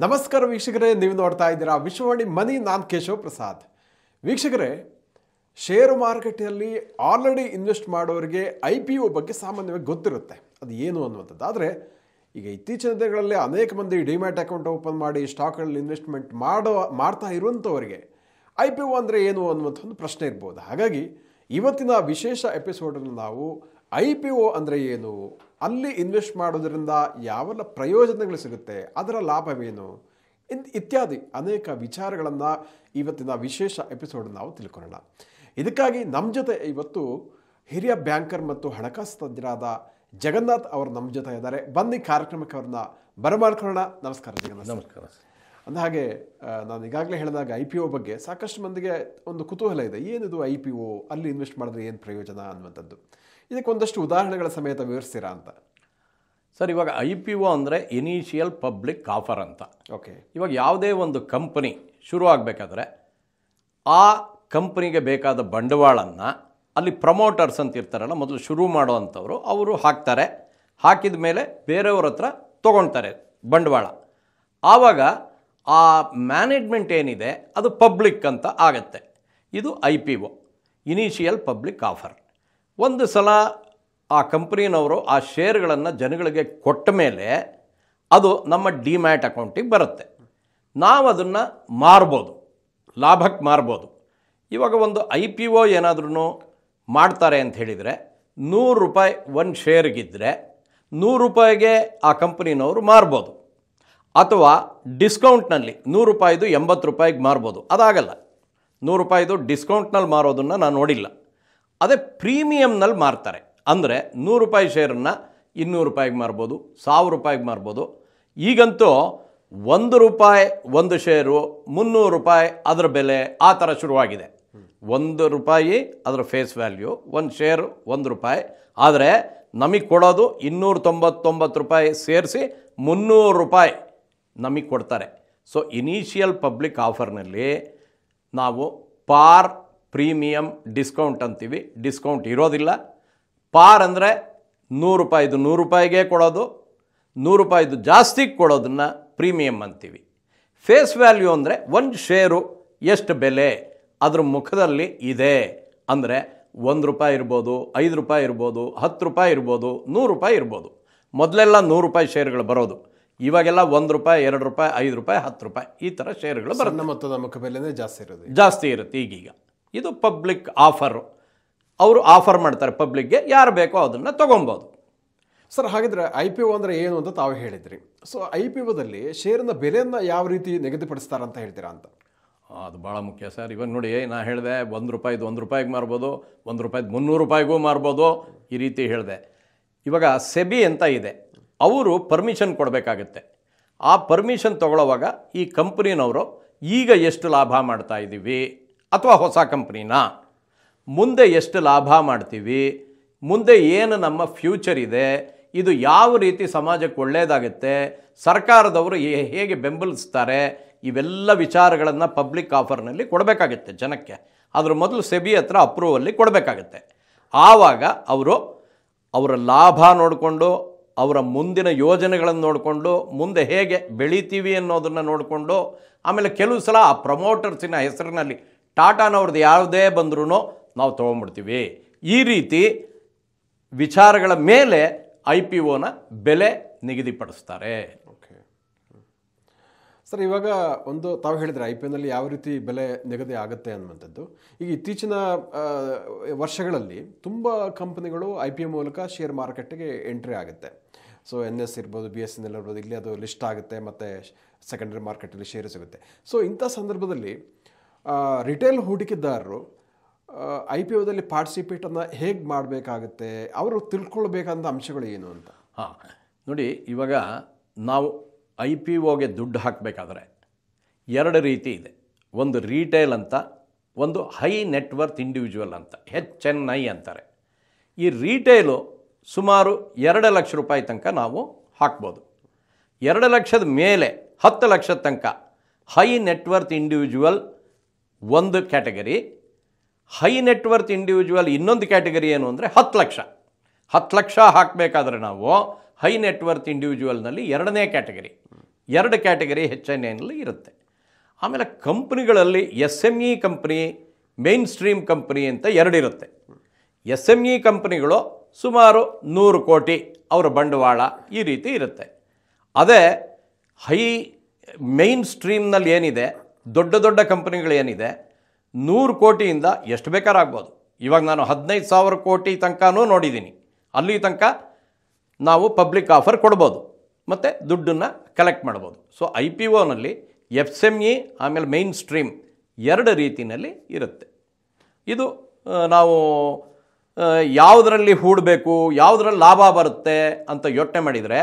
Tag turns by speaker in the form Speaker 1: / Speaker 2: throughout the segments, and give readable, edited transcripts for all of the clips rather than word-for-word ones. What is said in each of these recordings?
Speaker 1: ನಮಸ್ಕಾರ ವೀಕ್ಷಕರೇ, ನೀವು ನೋಡ್ತಾ ಇದ್ದೀರಾ ವಿಶ್ವವಾಣಿ ಮನಿ. ನಾನು ಕೇಶವ್ ಪ್ರಸಾದ್. ವೀಕ್ಷಕರೇ, ಷೇರು ಮಾರುಕಟ್ಟೆಯಲ್ಲಿ ಆಲ್ರೆಡಿ ಇನ್ವೆಸ್ಟ್ ಮಾಡೋರಿಗೆ IPO ಬಗ್ಗೆ ಸಾಮಾನ್ಯವಾಗಿ ಗೊತ್ತಿರುತ್ತೆ, ಅದು ಏನು ಅನ್ನುವಂಥದ್ದು. ಆದರೆ ಈಗ ಇತ್ತೀಚಿನ ದಿನಗಳಲ್ಲಿ ಅನೇಕ ಮಂದಿ ಡಿಮ್ಯಾಟ್ ಅಕೌಂಟ್ ಓಪನ್ ಮಾಡಿ ಸ್ಟಾಕ್ಗಳಲ್ಲಿ ಇನ್ವೆಸ್ಟ್ಮೆಂಟ್ ಮಾಡ್ತಾ ಇರುವಂಥವರಿಗೆ IPO ಅಂದರೆ ಏನು ಅನ್ನುವಂಥ ಒಂದು ಪ್ರಶ್ನೆ ಇರ್ಬೋದು. ಹಾಗಾಗಿ ಇವತ್ತಿನ ವಿಶೇಷ ಎಪಿಸೋಡಲ್ಲಿ ನಾವು IPO ಅಂದರೆ ಏನು, ಅಲ್ಲಿ ಇನ್ವೆಸ್ಟ್ ಮಾಡೋದರಿಂದ ಯಾವೆಲ್ಲ ಪ್ರಯೋಜನಗಳು ಸಿಗುತ್ತೆ, ಅದರ ಲಾಭವೇನು ಇತ್ಯಾದಿ ಅನೇಕ ವಿಚಾರಗಳನ್ನು ಇವತ್ತಿನ ವಿಶೇಷ ಎಪಿಸೋಡ್ ನಾವು ತಿಳ್ಕೊಳ್ಳೋಣ. ಇದಕ್ಕಾಗಿ ನಮ್ಮ ಜೊತೆ ಇವತ್ತು ಹಿರಿಯ ಬ್ಯಾಂಕರ್ ಮತ್ತು ಹಣಕಾಸು ತಜ್ಞರಾದ ಜಗನ್ನಾಥ್ ಅವರು ನಮ್ಮ ಜೊತೆ ಇದ್ದಾರೆ. ಬನ್ನಿ ಕಾರ್ಯಕ್ರಮಕ್ಕೆ ಅವ್ರನ್ನ ಬರಮಾಡ್ಕೊಳ್ಳೋಣ. ನಮಸ್ಕಾರ ಜಗನ್ನಾಥ್.
Speaker 2: ನಮಸ್ಕಾರ.
Speaker 1: ಅಂದಹಾಗೆ ನಾನು ಈಗಾಗಲೇ ಹೇಳಿದಾಗ IPO ಬಗ್ಗೆ ಸಾಕಷ್ಟು ಮಂದಿಗೆ ಒಂದು ಕುತೂಹಲ ಇದೆ. ಏನಿದು IPO, ಅಲ್ಲಿ ಇನ್ವೆಸ್ಟ್ ಮಾಡಿದ್ರೆ ಏನು ಪ್ರಯೋಜನ ಅನ್ನುವಂಥದ್ದು. ಇದಕ್ಕೆ ಒಂದಷ್ಟು ಉದಾಹರಣೆಗಳ ಸಮೇತ ವಿವರಿಸ್ತೀರಾ ಅಂತ.
Speaker 2: ಸರ್, ಇವಾಗ IPO ಅಂದರೆ ಇನಿಷಿಯಲ್ ಪಬ್ಲಿಕ್ ಆಫರ್ ಅಂತ.
Speaker 1: ಓಕೆ.
Speaker 2: ಇವಾಗ ಯಾವುದೇ ಒಂದು ಕಂಪನಿ ಶುರು ಆಗಬೇಕಾದ್ರೆ ಆ ಕಂಪ್ನಿಗೆ ಬೇಕಾದ ಬಂಡವಾಳನ್ನು ಅಲ್ಲಿ ಪ್ರಮೋಟರ್ಸ್ ಅಂತ ಇರ್ತಾರಲ್ಲ, ಮೊದಲು ಶುರು ಮಾಡೋವಂಥವ್ರು ಅವರು ಹಾಕ್ತಾರೆ. ಹಾಕಿದ ಮೇಲೆ ಬೇರೆಯವ್ರ ಹತ್ರ ತೊಗೊಳ್ತಾರೆ ಬಂಡವಾಳ. ಆವಾಗ ಆ ಮ್ಯಾನೇಜ್ಮೆಂಟ್ ಏನಿದೆ ಅದು ಪಬ್ಲಿಕ್ ಅಂತ ಆಗತ್ತೆ. ಇದು IPO, ಇನಿಷಿಯಲ್ ಪಬ್ಲಿಕ್ ಆಫರ್. ಒಂದು ಸಲ ಆ ಕಂಪ್ನಿನವರು ಆ ಶೇರ್ಗಳನ್ನು ಜನಗಳಿಗೆ ಕೊಟ್ಟ ಮೇಲೆ ಅದು ನಮ್ಮ ಡಿಮ್ಯಾಟ್ ಅಕೌಂಟಿಗೆ ಬರುತ್ತೆ. ನಾವು ಅದನ್ನು ಮಾರ್ಬೋದು, ಲಾಭಕ್ಕೆ ಮಾರ್ಬೋದು. ಇವಾಗ ಒಂದು IPO ಏನಾದ್ರೂ ಮಾಡ್ತಾರೆ ಅಂತ ಹೇಳಿದರೆ, ₹100 ಒಂದು ಶೇರ್ಗಿದ್ದರೆ ₹100 ಆ ಕಂಪ್ನಿನವರು ಮಾರ್ಬೋದು. ಅಥವಾ ಡಿಸ್ಕೌಂಟ್ನಲ್ಲಿ ₹100 ₹80 ಮಾರ್ಬೋದು. ಅದಾಗಲ್ಲ, ₹100 ಡಿಸ್ಕೌಂಟ್ನಲ್ಲಿ ಮಾರೋದನ್ನು ನಾನು ನೋಡಿಲ್ಲ. ಅದೇ ಪ್ರೀಮಿಯಮ್ನಲ್ಲಿ ಮಾರ್ತಾರೆ. ಅಂದರೆ ₹100 ಶೇರನ್ನು ₹200 ಮಾರ್ಬೋದು, ₹1000 ಮಾರ್ಬೋದು. ಈಗಂತೂ ₹1 ಒಂದು ಶೇರು, ₹300 ಅದರ ಬೆಲೆ, ಆ ಥರ ಶುರುವಾಗಿದೆ. ₹1 ಅದರ ಫೇಸ್ ವ್ಯಾಲ್ಯೂ, ಒಂದು ಶೇರು ₹1. ಆದರೆ ನಮಗೆ ಕೊಡೋದು ₹299 ಸೇರಿಸಿ ₹300 ನಮಗೆ ಕೊಡ್ತಾರೆ. ಸೊ ಇನಿಷಿಯಲ್ ಪಬ್ಲಿಕ್ ಆಫರ್ನಲ್ಲಿ ನಾವು ಪಾರ್, ಪ್ರೀಮಿಯಂ, ಡಿಸ್ಕೌಂಟ್ ಅಂತೀವಿ. ಡಿಸ್ಕೌಂಟ್ ಇರೋದಿಲ್ಲ. ಪಾರ್ ಅಂದರೆ ₹100 ₹100ಗೆ ಕೊಡೋದು, ₹100 ಜಾಸ್ತಿ ಕೊಡೋದನ್ನು ಪ್ರೀಮಿಯಮ್ ಅಂತೀವಿ. ಫೇಸ್ ವ್ಯಾಲ್ಯೂ ಅಂದರೆ ಒಂದು ಶೇರು ಎಷ್ಟು ಬೆಲೆ ಅದ್ರ ಮುಖದಲ್ಲಿ ಇದೆ. ಅಂದರೆ ₹1 ಇರ್ಬೋದು, ₹5 ಇರ್ಬೋದು, ₹10 ಇರ್ಬೋದು, ₹100 ಇರ್ಬೋದು. ಮೊದಲೆಲ್ಲ ₹100 ಶೇರ್ಗಳು ಬರೋದು. ಇವಾಗೆಲ್ಲ ₹1 ₹2 ₹5 ₹10 ಈ ಥರ ಶೇರ್ಗಳು ಬರುತ್ತೆ.
Speaker 1: ಮೊತ್ತದ ಮುಖ ಬೆಲೆನೇ
Speaker 2: ಜಾಸ್ತಿ ಇರುತ್ತೆ ಈಗೀಗ. ಇದು ಪಬ್ಲಿಕ್ ಆಫರು. ಅವರು ಆಫರ್ ಮಾಡ್ತಾರೆ ಪಬ್ಲಿಕ್ಗೆ, ಯಾರು ಬೇಕೋ ಅದನ್ನು ತೊಗೊಬೋದು.
Speaker 1: ಸರ್, ಹಾಗಿದ್ರೆ IPO ಅಂದರೆ ಏನು ಅಂತ ತಾವು ಹೇಳಿದ್ರಿ. ಸೊ IPOದಲ್ಲಿ ಶೇರಿನ ಬೆಲೆಯನ್ನು ಯಾವ ರೀತಿ ನಿಗದಿಪಡಿಸ್ತಾರಂತ ಹೇಳ್ತೀರಾ ಅಂತ?
Speaker 2: ಅದು ಭಾಳ ಮುಖ್ಯ ಸರ್. ಇವಾಗ ನೋಡಿ, ನಾನು ಹೇಳಿದೆ ₹1 ₹1 ಮಾರ್ಬೋದು, ₹1 ₹300 ಮಾರ್ಬೋದು, ಈ ರೀತಿ ಹೇಳಿದೆ. ಇವಾಗ ಸೆಬಿ ಅಂತ ಇದೆ, ಅವರು ಪರ್ಮಿಷನ್ ಕೊಡಬೇಕಾಗತ್ತೆ. ಆ ಪರ್ಮಿಷನ್ ತೊಗೊಳ್ಳೋವಾಗ ಈ ಕಂಪ್ನಿನವರು ಈಗ ಎಷ್ಟು ಲಾಭ ಮಾಡ್ತಾ ಇದ್ದೀವಿ, ಅಥವಾ ಹೊಸ ಕಂಪ್ನಿನ ಮುಂದೆ ಎಷ್ಟು ಲಾಭ ಮಾಡ್ತೀವಿ, ಮುಂದೆ ಏನು ನಮ್ಮ ಫ್ಯೂಚರ್ ಇದೆ, ಇದು ಯಾವ ರೀತಿ ಸಮಾಜಕ್ಕೆ ಒಳ್ಳೆಯದಾಗುತ್ತೆ, ಸರ್ಕಾರದವರು ಹೇಗೆ ಬೆಂಬಲಿಸ್ತಾರೆ, ಇವೆಲ್ಲ ವಿಚಾರಗಳನ್ನು ಪಬ್ಲಿಕ್ ಆಫರ್ನಲ್ಲಿ ಕೊಡಬೇಕಾಗುತ್ತೆ ಜನಕ್ಕೆ. ಅದ್ರ ಮೊದಲು ಸೆಬಿ ಹತ್ರ ಅಪ್ರೂವಲ್ಲಿ ಕೊಡಬೇಕಾಗತ್ತೆ. ಆವಾಗ ಅವರು ಅವರ ಲಾಭ ನೋಡಿಕೊಂಡು, ಅವರ ಮುಂದಿನ ಯೋಜನೆಗಳನ್ನು ನೋಡಿಕೊಂಡು, ಮುಂದೆ ಹೇಗೆ ಬೆಳಿತೀವಿ ಅನ್ನೋದನ್ನು ನೋಡಿಕೊಂಡು, ಆಮೇಲೆ ಕೆಲವು ಸಲ ಆ ಪ್ರಮೋಟರ್ಸಿನ ಹೆಸರಿನಲ್ಲಿ ಟಾಟಾನವ್ರದ್ದು ಯಾವುದೇ ಬಂದ್ರೂ ನಾವು ತೊಗೊಂಡ್ಬಿಡ್ತೀವಿ. ಈ ರೀತಿ ವಿಚಾರಗಳ ಮೇಲೆ IPOನ ಬೆಲೆ ನಿಗದಿಪಡಿಸ್ತಾರೆ.
Speaker 1: ಓಕೆ ಸರ್, ಇವಾಗ ಒಂದು ತಾವು ಹೇಳಿದರೆ IPOನಲ್ಲಿ ಯಾವ ರೀತಿ ಬೆಲೆ ನಿಗದಿ ಆಗುತ್ತೆ ಅನ್ನುವಂಥದ್ದು. ಈಗ ಇತ್ತೀಚಿನ ವರ್ಷಗಳಲ್ಲಿ ತುಂಬ ಕಂಪನಿಗಳು IPO ಮೂಲಕ ಶೇರ್ ಮಾರುಕಟ್ಟೆಗೆ ಎಂಟ್ರಿ ಆಗುತ್ತೆ. ಸೊ NS ಇರ್ಬೋದು, BSNL ಇರ್ಬೋದು, ಇಲ್ಲಿ ಅದು ಲಿಸ್ಟ್ ಆಗುತ್ತೆ ಮತ್ತು ಸೆಕೆಂಡರಿ ಮಾರ್ಕೆಟಲ್ಲಿ ಶೇರ್ ಸಿಗುತ್ತೆ. ಸೊ ಇಂಥ ಸಂದರ್ಭದಲ್ಲಿ ರಿಟೇಲ್ ಹೂಡಿಕೆದಾರರು IPOದಲ್ಲಿ ಪಾರ್ಟಿಸಿಪೇಟನ್ನು ಹೇಗೆ ಮಾಡಬೇಕಾಗುತ್ತೆ, ಅವರು ತಿಳ್ಕೊಳ್ಬೇಕಂತ ಅಂಶಗಳು ಏನು ಅಂತ?
Speaker 2: ನೋಡಿ, ಇವಾಗ ನಾವು IPOಗೆ ದುಡ್ಡು ಹಾಕಬೇಕಾದ್ರೆ 2 ರೀತಿ ಇದೆ. ಒಂದು ರೀಟೇಲ್ ಅಂತ, ಒಂದು ಹೈ ನೆಟ್ವರ್ತ್ ಇಂಡಿವಿಜುವಲ್ ಅಂತ, HNI ಅಂತಾರೆ. ಈ ರೀಟೇಲು ಸುಮಾರು ₹2 ಲಕ್ಷ ತನಕ ನಾವು ಹಾಕ್ಬೋದು. 2 ಲಕ್ಷದ ಮೇಲೆ 10 ಲಕ್ಷದ ತನಕ ಹೈ ನೆಟ್ವರ್ತ್ ಇಂಡಿವಿಜುವಲ್ ಒಂದು ಕ್ಯಾಟಗರಿ. ಹೈ ನೆಟ್ವರ್ತ್ ಇಂಡಿವಿಜುವಲ್ ಇನ್ನೊಂದು ಕ್ಯಾಟಗರಿ ಏನು ಅಂದರೆ 10 ಲಕ್ಷ. 10 ಲಕ್ಷ ಹಾಕಬೇಕಾದ್ರೆ ನಾವು ಹೈ ನೆಟ್ವರ್ತ್ ಇಂಡಿವಿಜುವಲ್ನಲ್ಲಿ 2ನೇ ಕ್ಯಾಟಗರಿ. 2 ಕ್ಯಾಟಗರಿ HNIನಲ್ಲಿ ಇರುತ್ತೆ. ಆಮೇಲೆ ಕಂಪ್ನಿಗಳಲ್ಲಿ SME company, main stream company ಅಂತ 2 ಇರುತ್ತೆ. SME ಕಂಪ್ನಿಗಳು ಸುಮಾರು 100 ಕೋಟಿ ಅವರ ಬಂಡವಾಳ ಈ ರೀತಿ ಇರುತ್ತೆ. ಅದೇ ಮೇನ್ ಸ್ಟ್ರೀಮ್ನಲ್ಲಿ ಏನಿದೆ, ದೊಡ್ಡ ದೊಡ್ಡ ಕಂಪ್ನಿಗಳು ಏನಿದೆ, 100 ಕೋಟಿಯಿಂದ ಎಷ್ಟು ಬೇಕಾದ್ರೂ ಆಗ್ಬೋದು. ಇವಾಗ ನಾನು 15,000 ಕೋಟಿ ತನಕನೂ ನೋಡಿದ್ದೀನಿ. ಅಲ್ಲಿ ತನಕ ನಾವು ಪಬ್ಲಿಕ್ ಆಫರ್ ಕೊಡ್ಬೋದು ಮತ್ತು ದುಡ್ಡನ್ನು ಕಲೆಕ್ಟ್ ಮಾಡ್ಬೋದು. ಸೊ IPOನಲ್ಲಿ SME ಆಮೇಲೆ ಮೇನ್ ಸ್ಟ್ರೀಮ್ 2 ರೀತಿಯಲ್ಲಿ ಇರುತ್ತೆ. ಇದು ನಾವು ಯಾವುದರಲ್ಲಿ ಹೂಡಬೇಕು, ಯಾವುದರಲ್ಲಿ ಲಾಭ ಬರುತ್ತೆ ಅಂತ ಯೋಚನೆ ಮಾಡಿದರೆ,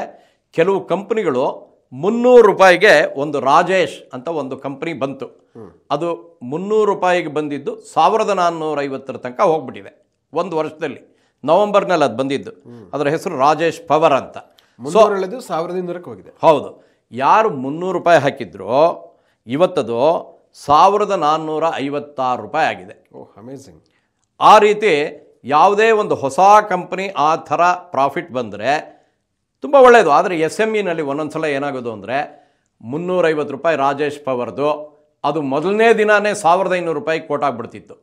Speaker 2: ಕೆಲವು ಕಂಪ್ನಿಗಳು 300 ರೂಪಾಯಿಗೆ ಒಂದು ರಾಜೇಶ್ ಅಂತ ಒಂದು ಕಂಪ್ನಿ ಬಂತು. ಅದು 300 ರೂಪಾಯಿಗೆ ಬಂದಿದ್ದು 1450 ತನಕ ಹೋಗ್ಬಿಟ್ಟಿದೆ ಒಂದು ವರ್ಷದಲ್ಲಿ. ನವೆಂಬರ್ನಲ್ಲಿ ಅದು ಬಂದಿದ್ದು. ಅದರ ಹೆಸರು ರಾಜೇಶ್ ಪವರ್ ಅಂತ.
Speaker 1: 1200ಕ್ಕೆ ಹೋಗಿದೆ.
Speaker 2: ಹೌದು. ಯಾರು 300 ರೂಪಾಯಿ ಹಾಕಿದ್ರೋ ಇವತ್ತದು 1456 ರೂಪಾಯಿ ಆಗಿದೆ.
Speaker 1: ಅಮೇಝಿಂಗ್.
Speaker 2: ಆ ರೀತಿ ಯಾವುದೇ ಒಂದು ಹೊಸ ಕಂಪ್ನಿ ಆ ಥರ ಪ್ರಾಫಿಟ್ ಬಂದರೆ ತುಂಬ ಒಳ್ಳೆಯದು. ಆದರೆ SMEನಲ್ಲಿ ಒಂದೊಂದು ಸಲ ಏನಾಗೋದು ಅಂದರೆ 350 ರೂಪಾಯಿ ರಾಜೇಶ್ ಪವರ್ದು ಅದು ಮೊದಲನೇ ದಿನಾನೇ 1500 ರೂಪಾಯಿ ಕೋಟಾಗ್ಬಿಡ್ತಿತ್ತು.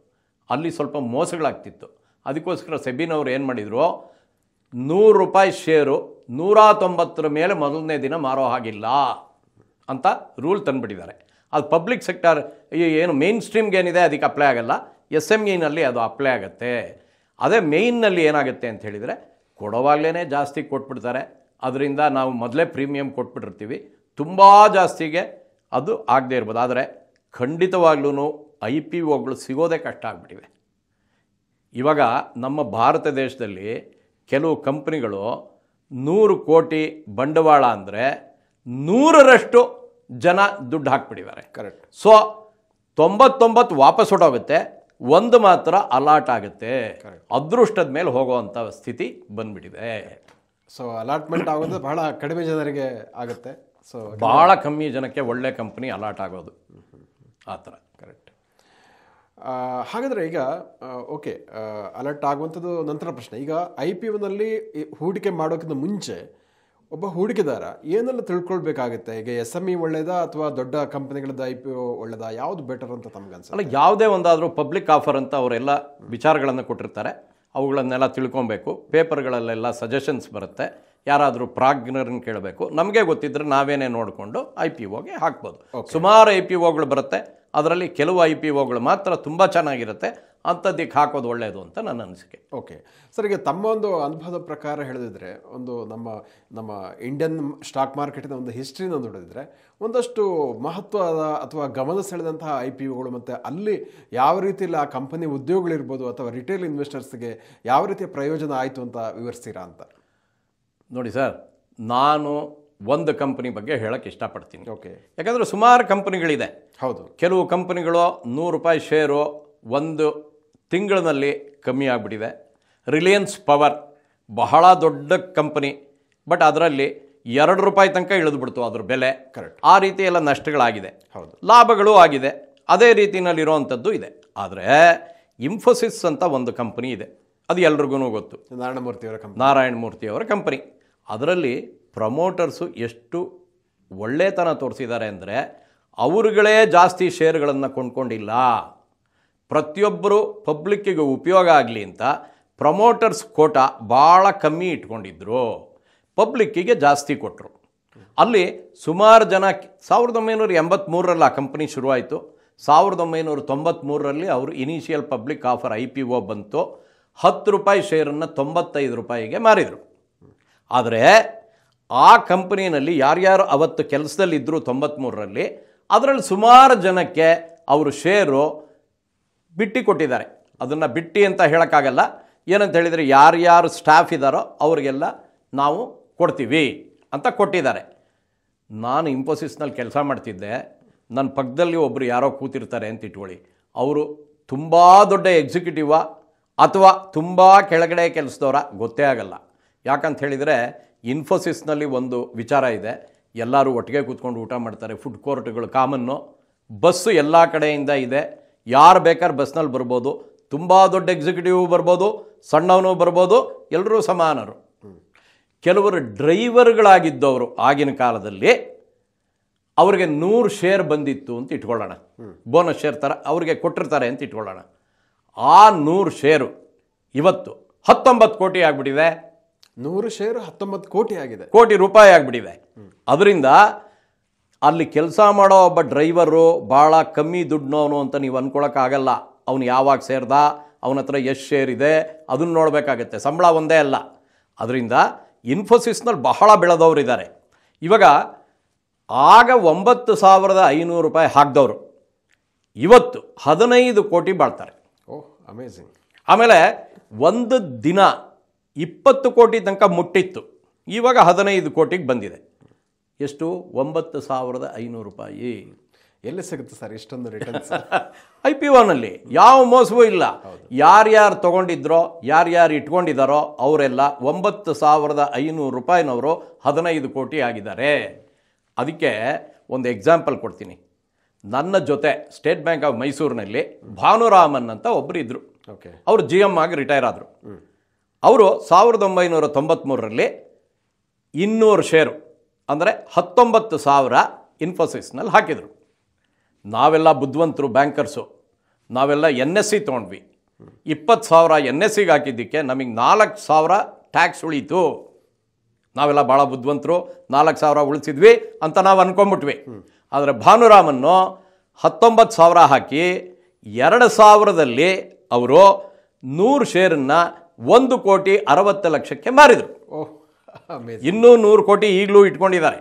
Speaker 2: ಅಲ್ಲಿ ಸ್ವಲ್ಪ ಮೋಸಗಳಾಗ್ತಿತ್ತು. ಅದಕ್ಕೋಸ್ಕರ ಸೆಬಿನವ್ರು ಏನು ಮಾಡಿದರು, 100 ರೂಪಾಯಿ ಶೇರು 190 ಮೇಲೆ ಮೊದಲನೇ ದಿನ ಮಾರೋ ಹಾಗಿಲ್ಲ ಅಂತ ರೂಲ್ ತಂದುಬಿಟ್ಟಿದ್ದಾರೆ. ಅದು ಪಬ್ಲಿಕ್ ಸೆಕ್ಟರ್ ಏನು ಮೇನ್ ಸ್ಟ್ರೀಮ್ಗೆ ಏನಿದೆ ಅದಕ್ಕೆ ಅಪ್ಲೈ ಆಗಲ್ಲ. SMEನಲ್ಲಿ ಅದು ಅಪ್ಲೈ ಆಗುತ್ತೆ. ಅದೇ ಮೇಯ್ನ್ನಲ್ಲಿ ಏನಾಗುತ್ತೆ ಅಂತ ಹೇಳಿದರೆ, ಕೊಡೋವಾಗಲೇ ಜಾಸ್ತಿ ಕೊಟ್ಬಿಡ್ತಾರೆ. ಅದರಿಂದ ನಾವು ಮೊದಲೇ ಪ್ರೀಮಿಯಂ ಕೊಟ್ಬಿಟ್ಟಿರ್ತೀವಿ. ತುಂಬ ಜಾಸ್ತಿಗೆ ಅದು ಆಗದೇ ಇರ್ಬೋದು. ಆದರೆ ಖಂಡಿತವಾಗ್ಲೂ IPOಗಳು ಸಿಗೋದೇ ಕಷ್ಟ ಆಗಿಬಿಟ್ಟಿವೆ. ಇವಾಗ ನಮ್ಮ ಭಾರತ ದೇಶದಲ್ಲಿ ಕೆಲವು ಕಂಪ್ನಿಗಳು 100 ಕೋಟಿ ಬಂಡವಾಳ ಅಂದರೆ 100ರಷ್ಟು ಜನ ದುಡ್ಡು ಹಾಕ್ಬಿಟ್ಟಿದ್ದಾರೆ.
Speaker 1: ಕರೆಕ್ಟ್.
Speaker 2: ಸೊ 99 ವಾಪಸ್ ಹೊಟ್ಟೋಗುತ್ತೆ, ಒಂದು ಮಾತ್ರ ಅಲಾಟ್ ಆಗುತ್ತೆ. ಅದೃಷ್ಟದ ಮೇಲೆ ಹೋಗೋವಂಥ ಸ್ಥಿತಿ ಬಂದ್ಬಿಟ್ಟಿದೆ.
Speaker 1: ಸೊ ಅಲಾಟ್ಮೆಂಟ್ ಆಗೋದು ಬಹಳ ಕಡಿಮೆ ಜನರಿಗೆ ಆಗುತ್ತೆ. ಸೊ
Speaker 2: ಭಾಳ ಕಮ್ಮಿ ಜನಕ್ಕೆ ಒಳ್ಳೆ ಕಂಪ್ನಿ ಅಲಾಟ್ ಆಗೋದು ಆ ಥರ.
Speaker 1: ಕರೆಕ್ಟ್. ಹಾಗಾದರೆ ಈಗ ಓಕೆ, ಅಲರ್ಟ್ ಆಗುವಂಥದ್ದು ನಂತರ ಪ್ರಶ್ನೆ. ಈಗ IPOನಲ್ಲಿ ಹೂಡಿಕೆ ಮಾಡೋಕ್ಕಿಂತ ಮುಂಚೆ ಒಬ್ಬ ಹೂಡಿಕೆದಾರ ಏನೆಲ್ಲ ತಿಳ್ಕೊಳ್ಬೇಕಾಗುತ್ತೆ? ಈಗ SME ಒಳ್ಳೇದಾ ಅಥವಾ ದೊಡ್ಡ ಕಂಪನಿಗಳದ್ದು IPO ಒಳ್ಳೇದಾ? ಯಾವುದು ಬೆಟರ್ ಅಂತ ತಮ್ಗೆ ಅನ್ಸುತ್ತೆ?
Speaker 2: ಅಲ್ಲ, ಯಾವುದೇ ಒಂದಾದರೂ ಪಬ್ಲಿಕ್ ಆಫರ್ ಅಂತ ಅವರೆಲ್ಲ ವಿಚಾರಗಳನ್ನು ಕೊಟ್ಟಿರ್ತಾರೆ. ಅವುಗಳನ್ನೆಲ್ಲ ತಿಳ್ಕೊಬೇಕು. ಪೇಪರ್ಗಳಲ್ಲೆಲ್ಲ ಸಜೆಷನ್ಸ್ ಬರುತ್ತೆ. ಯಾರಾದರೂ ಪ್ರಾಜ್ಞರನ್ನು ಕೇಳಬೇಕು. ನಮಗೆ ಗೊತ್ತಿದ್ದರೆ ನಾವೇನೇ ನೋಡಿಕೊಂಡು IPOಗೆ ಹಾಕ್ಬೋದು. ಸುಮಾರು IPOಗಳು ಬರುತ್ತೆ. ಅದರಲ್ಲಿ ಕೆಲವು IPOಗಳು ಮಾತ್ರ ತುಂಬ ಚೆನ್ನಾಗಿರುತ್ತೆ. ಅಂಥದ್ದಕ್ಕೆ ಹಾಕೋದು ಒಳ್ಳೆಯದು ಅಂತ ನನ್ನ ಅನಿಸಿಕೆ.
Speaker 1: ಓಕೆ ಸರ್, ಈಗ ತಮ್ಮ ಒಂದು ಅನುಭವದ ಪ್ರಕಾರ ಹೇಳಿದ್ರೆ, ಒಂದು ನಮ್ಮ ಇಂಡಿಯನ್ ಸ್ಟಾಕ್ ಮಾರ್ಕೆಟಿನ ಒಂದು ಹಿಸ್ಟ್ರಿನ ನೋಡಿದ್ರೆ, ಒಂದಷ್ಟು ಮಹತ್ವದ ಅಥವಾ ಗಮನ ಸೆಳೆದಂತಹ IPOಗಳು ಮತ್ತು ಅಲ್ಲಿ ಯಾವ ರೀತಿಯಲ್ಲಿ ಆ ಕಂಪನಿ ಉದ್ಯೋಗಗಳಿರ್ಬೋದು ಅಥವಾ ರಿಟೇಲ್ ಇನ್ವೆಸ್ಟರ್ಸ್ಗೆ ಯಾವ ರೀತಿಯ ಪ್ರಯೋಜನ ಆಯಿತು ಅಂತ ವಿವರಿಸ್ತೀರಾ ಅಂತ?
Speaker 2: ನೋಡಿ ಸರ್, ನಾನು ಒಂದು ಕಂಪನಿ ಬಗ್ಗೆ ಹೇಳಕ್ಕೆ ಇಷ್ಟಪಡ್ತೀನಿ.
Speaker 1: ಓಕೆ.
Speaker 2: ಯಾಕಂದರೆ ಸುಮಾರು ಕಂಪನಿಗಳಿದೆ.
Speaker 1: ಹೌದು.
Speaker 2: ಕೆಲವು ಕಂಪನಿಗಳು 100 ರೂಪಾಯಿ ಶೇರು ಒಂದು ತಿಂಗಳಿನಲ್ಲಿ ಕಮ್ಮಿ ಆಗಿಬಿಟ್ಟಿದೆ. ರಿಲಯನ್ಸ್ ಪವರ್ ಬಹಳ ದೊಡ್ಡ ಕಂಪನಿ, ಬಟ್ ಅದರಲ್ಲಿ 2 ರೂಪಾಯಿ ತನಕ ಇಳಿದುಬಿಡ್ತು ಅದ್ರ ಬೆಲೆ.
Speaker 1: ಕರೆಕ್ಟ್.
Speaker 2: ಆ ರೀತಿ ಎಲ್ಲ ನಷ್ಟಗಳಾಗಿದೆ.
Speaker 1: ಹೌದು.
Speaker 2: ಲಾಭಗಳು ಆಗಿದೆ. ಅದೇ ರೀತಿಯಲ್ಲಿರುವಂಥದ್ದು ಇದೆ. ಆದರೆ ಇನ್ಫೋಸಿಸ್ ಅಂತ ಒಂದು ಕಂಪನಿ ಇದೆ. ಅದು ಎಲ್ರಿಗೂ ಗೊತ್ತು. ನಾರಾಯಣ ಮೂರ್ತಿಯವರ ಕಂಪನಿ. ಅದರಲ್ಲಿ ಪ್ರಮೋಟರ್ಸು ಎಷ್ಟು ಒಳ್ಳೆತನ ತೋರಿಸಿದ್ದಾರೆ ಅಂದರೆ, ಅವರುಗಳೇ ಜಾಸ್ತಿ ಶೇರ್ಗಳನ್ನು ಕೊಂಡ್ಕೊಂಡಿಲ್ಲ. ಪ್ರತಿಯೊಬ್ಬರು ಪಬ್ಲಿಕ್ಕಿಗೆ ಉಪಯೋಗ ಆಗಲಿ ಅಂತ ಪ್ರಮೋಟರ್ಸ್ ಕೋಟಾ ಭಾಳ ಕಮ್ಮಿ ಇಟ್ಕೊಂಡಿದ್ರು, ಪಬ್ಲಿಕ್ಕಿಗೆ ಜಾಸ್ತಿ ಕೊಟ್ಟರು. ಅಲ್ಲಿ ಸುಮಾರು ಜನ 1983ರಲ್ಲಿ ಆ ಕಂಪ್ನಿ ಶುರುವಾಯಿತು. 1993ರಲ್ಲಿ ಅವರು ಇನಿಷಿಯಲ್ ಪಬ್ಲಿಕ್ ಆಫರ್ IPO ಬಂತು. 10 ರೂಪಾಯಿ ಶೇರನ್ನು 95 ರೂಪಾಯಿಗೆ ಮಾರಿದರು. ಆದರೆ ಆ ಕಂಪನಿಯಲ್ಲಿ ಯಾರ್ಯಾರು ಅವತ್ತು ಕೆಲಸದಲ್ಲಿದ್ದರು 93ರಲ್ಲಿ, ಅದರಲ್ಲಿ ಸುಮಾರು ಜನಕ್ಕೆ ಅವರು ಶೇರು ಬಿಟ್ಟು ಕೊಟ್ಟಿದ್ದಾರೆ. ಅದನ್ನು ಬಿಟ್ಟು ಅಂತ ಹೇಳೋಕ್ಕಾಗಲ್ಲ. ಏನಂತ ಹೇಳಿದರೆ, ಯಾರ್ಯಾರು ಸ್ಟಾಫ್ ಇದ್ದಾರೋ ಅವರಿಗೆಲ್ಲ ನಾವು ಕೊಡ್ತೀವಿ ಅಂತ ಕೊಟ್ಟಿದ್ದಾರೆ. ನಾನು ಇನ್ಫೋಸಿಸ್ನಲ್ಲಿ ಕೆಲಸ ಮಾಡ್ತಿದ್ದೆ. ನನ್ನ ಪಕ್ಕದಲ್ಲಿ ಒಬ್ಬರು ಯಾರೋ ಕೂತಿರ್ತಾರೆ ಅಂತ ಇಟ್ಕೊಳ್ಳಿ. ಅವರು ತುಂಬ ದೊಡ್ಡ ಎಕ್ಸಿಕ್ಯೂಟಿವಾ ಅಥವಾ ತುಂಬ ಕೆಳಗಡೆ ಕೆಲಸದವರ ಗೊತ್ತೇ ಆಗಲ್ಲ. ಯಾಕಂತ ಹೇಳಿದರೆ, ಇನ್ಫೋಸಿಸ್ನಲ್ಲಿ ಒಂದು ವಿಚಾರ ಇದೆ. ಎಲ್ಲರೂ ಒಟ್ಟಿಗೆ ಕೂತ್ಕೊಂಡು ಊಟ ಮಾಡ್ತಾರೆ. ಫುಡ್ ಕೋರ್ಟ್ಗಳು ಕಾಮನ್ನು. ಬಸ್ಸು ಎಲ್ಲ ಕಡೆಯಿಂದ ಇದೆ. ಯಾರು ಬೇಕಾದ್ರೆ ಬಸ್ನಲ್ಲಿ ಬರ್ಬೋದು. ತುಂಬ ದೊಡ್ಡ ಎಕ್ಸಿಕ್ಯೂಟಿವ್ ಬರ್ಬೋದು, ಸಣ್ಣವನು ಬರ್ಬೋದು, ಎಲ್ಲರೂ ಸಮಾನರು. ಕೆಲವರು ಡ್ರೈವರ್ಗಳಾಗಿದ್ದವರು ಆಗಿನ ಕಾಲದಲ್ಲಿ ಅವ್ರಿಗೆ 100 ಶೇರ್ ಬಂದಿತ್ತು ಅಂತ ಇಟ್ಕೊಳ್ಳೋಣ, ಬೋನಸ್ ಶೇರ್ ಥರ ಅವ್ರಿಗೆ ಕೊಟ್ಟಿರ್ತಾರೆ ಅಂತ ಇಟ್ಕೊಳ್ಳೋಣ. ಆ 100 ಶೇರು ಇವತ್ತು 19 ಕೋಟಿ ಆಗಿಬಿಟ್ಟಿದೆ.
Speaker 1: 100 ಶೇರ್ 19 ಕೋಟಿ ಆಗಿದೆ,
Speaker 2: ಕೋಟಿ ರೂಪಾಯಿ ಆಗಿಬಿಟ್ಟಿದೆ. ಅದರಿಂದ ಅಲ್ಲಿ ಕೆಲಸ ಮಾಡೋ ಒಬ್ಬ ಡ್ರೈವರು ಭಾಳ ಕಮ್ಮಿ ದುಡ್ಡಿನವನು ಅಂತ ನೀವು ಅಂದ್ಕೊಳಕ್ಕಾಗಲ್ಲ. ಅವನು ಯಾವಾಗ ಸೇರ್ದ, ಅವನ ಹತ್ರ ಎಷ್ಟು ಶೇರ್ ಇದೆ ಅದನ್ನು ನೋಡಬೇಕಾಗತ್ತೆ. ಸಂಬಳ ಒಂದೇ ಅಲ್ಲ. ಅದರಿಂದ ಇನ್ಫೋಸಿಸ್ನಲ್ಲಿ ಬಹಳ ಬೆಳೆದವರಿದ್ದಾರೆ. ಇವಾಗ ಆಗ 9,500 ರೂಪಾಯಿ ಹಾಕಿದವರು ಇವತ್ತು 15 ಕೋಟಿ ಬಾಳ್ತಾರೆ.
Speaker 1: ಓಹ್, ಅಮೇಝಿಂಗ್.
Speaker 2: ಆಮೇಲೆ ಒಂದು ದಿನ 20 ಕೋಟಿ ತನಕ ಮುಟ್ಟಿತ್ತು, ಇವಾಗ 15 ಕೋಟಿಗೆ ಬಂದಿದೆ. ಎಷ್ಟು? 9,500 ರೂಪಾಯಿ.
Speaker 1: ಎಲ್ಲಿ ಸಿಗುತ್ತೆ ಸರ್ ಇಷ್ಟೊಂದು ರಿಟರ್ನ್ಸ್?
Speaker 2: IPOನಲ್ಲಿ ಯಾವ ಮೋಸವೂ ಇಲ್ಲ. ಯಾರ್ಯಾರು ತೊಗೊಂಡಿದ್ರೋ, ಯಾರ್ಯಾರು ಇಟ್ಕೊಂಡಿದ್ದಾರೋ ಅವರೆಲ್ಲ 9,500 ರೂಪಾಯಿನವರು 15 ಕೋಟಿ ಆಗಿದ್ದಾರೆ. ಅದಕ್ಕೆ ಒಂದು ಎಕ್ಸಾಂಪಲ್ ಕೊಡ್ತೀನಿ. ನನ್ನ ಜೊತೆ ಸ್ಟೇಟ್ ಬ್ಯಾಂಕ್ ಆಫ್ ಮೈಸೂರಿನಲ್ಲಿ ಭಾನುರಾಮನ್ ಅಂತ ಒಬ್ಬರು ಇದ್ದರು.
Speaker 1: ಓಕೆ.
Speaker 2: ಅವರು GM ಆಗಿ ರಿಟೈರ್ ಆದರು. ಅವರು 1993ರಲ್ಲಿ 200 ಶೇರು ಅಂದರೆ 19,000 ಇನ್ಫೋಸಿಸ್ನಲ್ಲಿ ಹಾಕಿದರು. ನಾವೆಲ್ಲ ಬುದ್ಧಿವಂತರು ಬ್ಯಾಂಕರ್ಸು, ನಾವೆಲ್ಲ NSE ತೊಗೊಂಡ್ವಿ. 20,000 NSEಗೆ ಹಾಕಿದ್ದಕ್ಕೆ ನಮಗೆ 4,000 ಟ್ಯಾಕ್ಸ್ ಉಳೀತು. ನಾವೆಲ್ಲ ಭಾಳ ಬುದ್ಧಿವಂತರು, 4,000 ಉಳಿಸಿದ್ವಿ ಅಂತ ನಾವು ಅಂದ್ಕೊಂಬಿಟ್ವಿ. ಆದರೆ ಭಾನುರಾಮನ್ನು 19,000 ಹಾಕಿ 2,000ದಲ್ಲಿ ಅವರು 100 ಶೇರನ್ನು 1,60,00,000ಕ್ಕೆ ಮಾರಿದರು.
Speaker 1: ಓಹ್, ಅಮೇಝಿಂಗ್.
Speaker 2: ಇನ್ನೂ 100 ಕೋಟಿ ಈಗಲೂ ಇಟ್ಕೊಂಡಿದ್ದಾರೆ.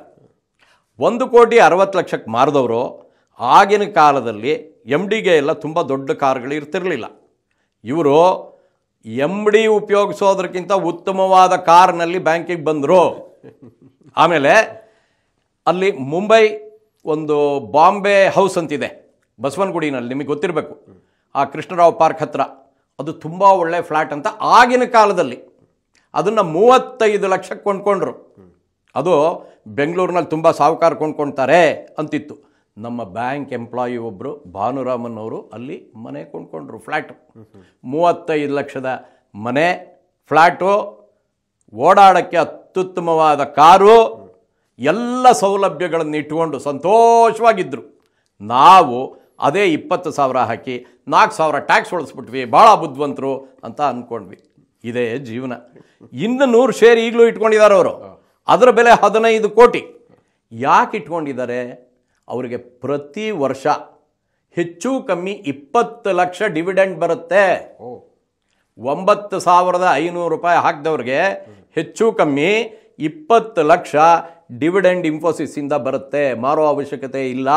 Speaker 2: 1,60,00,000ಕ್ಕೆ ಮಾರಿದವರು ಆಗಿನ ಕಾಲದಲ್ಲಿ MDಗೆ ಎಲ್ಲ ತುಂಬ ದೊಡ್ಡ ಕಾರುಗಳು ಇರ್ತಿರಲಿಲ್ಲ. ಇವರು MD ಉಪಯೋಗಿಸೋದಕ್ಕಿಂತ ಉತ್ತಮವಾದ ಕಾರ್ನಲ್ಲಿ ಬ್ಯಾಂಕಿಗೆ ಬಂದರು. ಆಮೇಲೆ ಅಲ್ಲಿ ಮುಂಬೈ ಒಂದು ಬಾಂಬೆ ಹೌಸ್ ಅಂತಿದೆ ಬಸವನಗುಡಿನಲ್ಲಿ, ನಿಮಗೆ ಗೊತ್ತಿರಬೇಕು, ಆ ಕೃಷ್ಣರಾವ್ ಪಾರ್ಕ್ ಹತ್ರ. ಅದು ತುಂಬ ಒಳ್ಳೆ ಫ್ಲ್ಯಾಟ್ ಅಂತ ಆಗಿನ ಕಾಲದಲ್ಲಿ ಅದನ್ನು 35 ಲಕ್ಷಕ್ಕೆ ಕೊಂಡ್ಕೊಂಡ್ರು. ಅದು ಬೆಂಗಳೂರಿನಲ್ಲಿ ತುಂಬ ಸಾಹುಕಾರ ಕೊಂಡ್ಕೊಳ್ತಾರೆ ಅಂತಿತ್ತು. ನಮ್ಮ ಬ್ಯಾಂಕ್ ಎಂಪ್ಲಾಯಿ ಒಬ್ಬರು ಭಾನುರಾಮನ್ ಅವರು ಅಲ್ಲಿ ಮನೆ ಕೊಂಡ್ಕೊಂಡ್ರು, ಫ್ಲ್ಯಾಟು. 35 ಲಕ್ಷದ ಮನೆ, ಫ್ಲ್ಯಾಟು, ಓಡಾಡೋಕ್ಕೆ ಅತ್ಯುತ್ತಮವಾದ ಕಾರು, ಎಲ್ಲ ಸೌಲಭ್ಯಗಳನ್ನು ಇಟ್ಟುಕೊಂಡು ಸಂತೋಷವಾಗಿದ್ದರು. ನಾವು ಅದೇ 20,000 ಹಾಕಿ 4,000 ಟ್ಯಾಕ್ಸ್ ಉಳಿಸ್ಬಿಟ್ವಿ, ಭಾಳ ಬುದ್ಧಿವಂತರು ಅಂತ ಅಂದ್ಕೊಂಡ್ವಿ. ಇದೇ ಜೀವನ. ಇನ್ನು 100 ಶೇರ್ ಈಗಲೂ ಇಟ್ಕೊಂಡಿದ್ದಾರೆ ಅವರು. ಅದರ ಬೆಲೆ 15 ಕೋಟಿ. ಯಾಕೆ ಇಟ್ಕೊಂಡಿದ್ದಾರೆ? ಅವರಿಗೆ ಪ್ರತಿ ವರ್ಷ ಹೆಚ್ಚು ಕಮ್ಮಿ 20 ಲಕ್ಷ ಡಿವಿಡೆಂಡ್ ಬರುತ್ತೆ. 9,500 ರೂಪಾಯಿ ಹಾಕಿದವ್ರಿಗೆ ಹೆಚ್ಚು ಕಮ್ಮಿ 20 ಲಕ್ಷ ಡಿವಿಡೆಂಡ್ ಇನ್ಫೋಸಿಸ್ಸಿಂದ ಬರುತ್ತೆ. ಮಾರೋ ಅವಶ್ಯಕತೆ ಇಲ್ಲ.